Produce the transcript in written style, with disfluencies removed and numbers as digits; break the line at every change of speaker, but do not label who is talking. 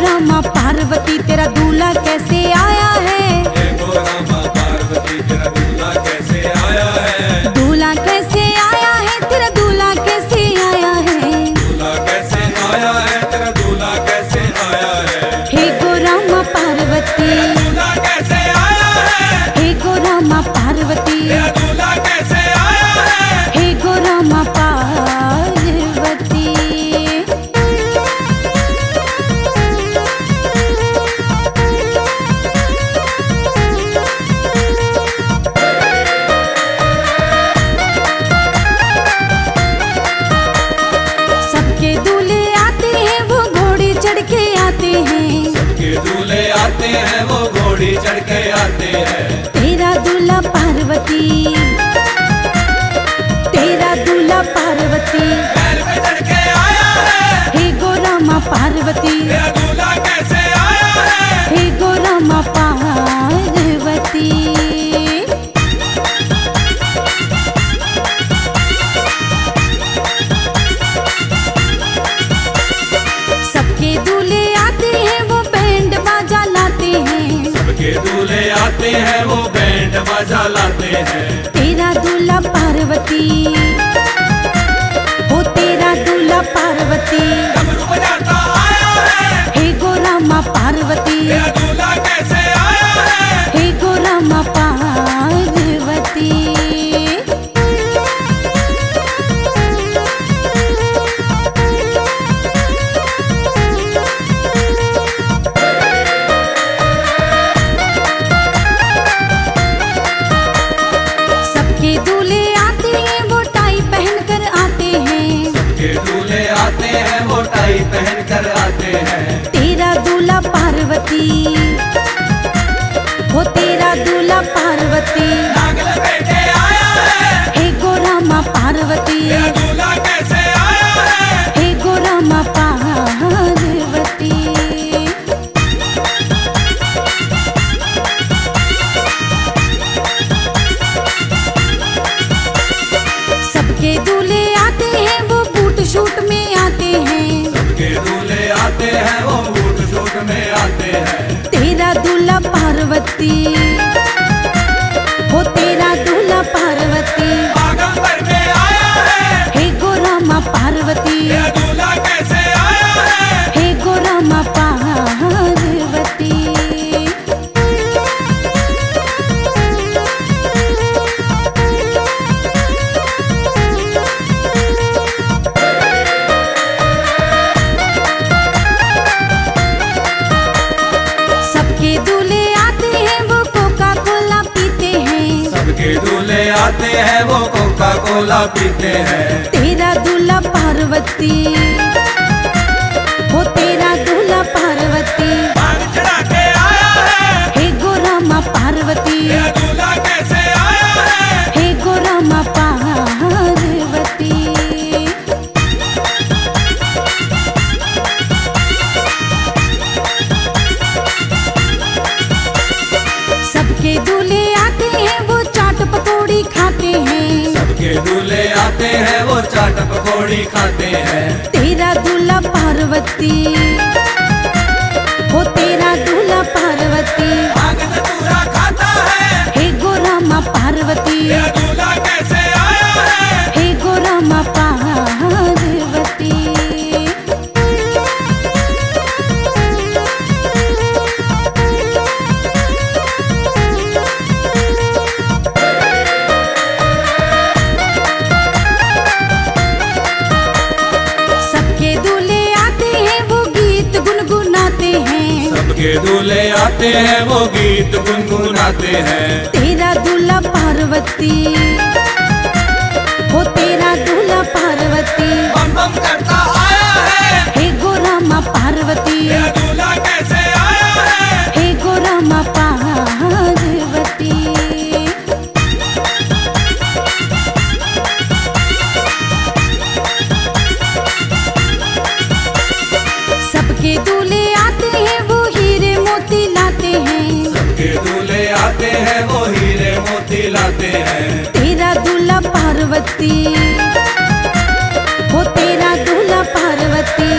रामा पार्वती तेरा दूल्हा कैसे आया है?
हे गो रामा पार्वती तेरा दूल्हा कैसे आया है?
दूल्हा कैसे आया है? तेरा दूल्हा कैसे आया है?
दूल्हा कैसे आया है? तेरा दूल्हा कैसे आया है?
हे गो रामा पार्वती,
दूल्हा कैसे आया है?
हे गो रामा पार्वती,
तेरा दूल्हा कैसे आया है?
हे गो रामा पार्वती। सबके दूल्हे आते हैं वो घोड़े चढ़ के आते हैं।
सबके दूल्हे आते हैं वो घोड़ी चढ़ के आते हैं।
तेरा दूल्हा पार्वती, तेरा दूल्हा पार्वती,
बैल पे चढ़ के आया है।
हे गो रामा पार्वती,
तेरा दूल्हा कैसे आया है?
हे गो रामा पार्वती। सबके दूल्हे आते हैं वो बैंड बाजा लाते हैं।
सबके दूल्हे आते हैं वो बैंड बाजा लाते हैं।
तेरा दूल्हा पार्वती, ओ तेरा दूल्हा पार्वती,
डमरू बजाता आया है।
हे गो रामा पार्वती,
तेरा दूल्हा कैसे आया है?
हे गो रामा पार्वती। सबके दूल्हे आते हैं वो टाई पहन कर आते हैं।
सबके दूल्हे आते हैं वो टाई पहन कर आते हैं।
तेरा दूल्हा पार्वती, वो तेरा दूल्हा पार्वती,
नाग लपेटे आया है।
हे गो रामा पार्वती,
तेरा दूल्हा कैसे आया है?
हे गो रामा पार्वती। सबके दूल्हे आते हैं वो बूट शूट में आते हैं।
सबके दूल्हे आते हैं वो बूट शूट में आते हैं।
तेरा दूल्हा पार्वती, वो तेरा दूल्हा पार्वती,
बागंबर में आया है।
हे गो रामा पार्वती,
तेरा दूल्हा कैसे आया है?
हे गो रामा पार्वती। सबके दूल्हे आते हैं वो कोका कोला पीते हैं।
सबके दूल्हे आते हैं वो कोका कोला पीते हैं।
तेरा दूल्हा पार्वती, वो तेरा दूल्हा पार्वती,
भांग चढ़ा के आया है।
हे गो रामा पार्वती,
तेरा दूल्हा कैसे आया है?
हे गो रामा पार्वती। सबके दूल्हे आते हैं वो चाट पकौड़ी खाते हैं।
सबके दूल्हे आते हैं वो चाट पकौड़ी खाते हैं।
तेरा दूल्हा पार्वती, वो तेरा दूल्हा पार्वती,
भांग धतूरा खाता है।
हे गो रामा पार्वती,
तेरा दूल्हा कैसे आया है?
हे गो रामा पार्वती। सबके दूल्हे आते हैं वो गीत गुनगुनाते हैं।
सबके दूल्हे आते हैं वो गीत गुनगुनाते हैं।
तेरा दूल्हा पार्वती, वो तेरा दूल्हा पार्वती,
बम बम करता आया है।
हे गो रामा पार्वती,
तेरा दूल्हा कैसे आया है?
हे गो रामा पार्वती। सबके दूल्हे आते हैं वो हीरे मोती लाते हैं।
सबके दूल्हे आते हैं वो हीरे मोती लाते हैं।
तेरा दूल्हा पार्वती, वो तेरा दूल्हा पार्वती,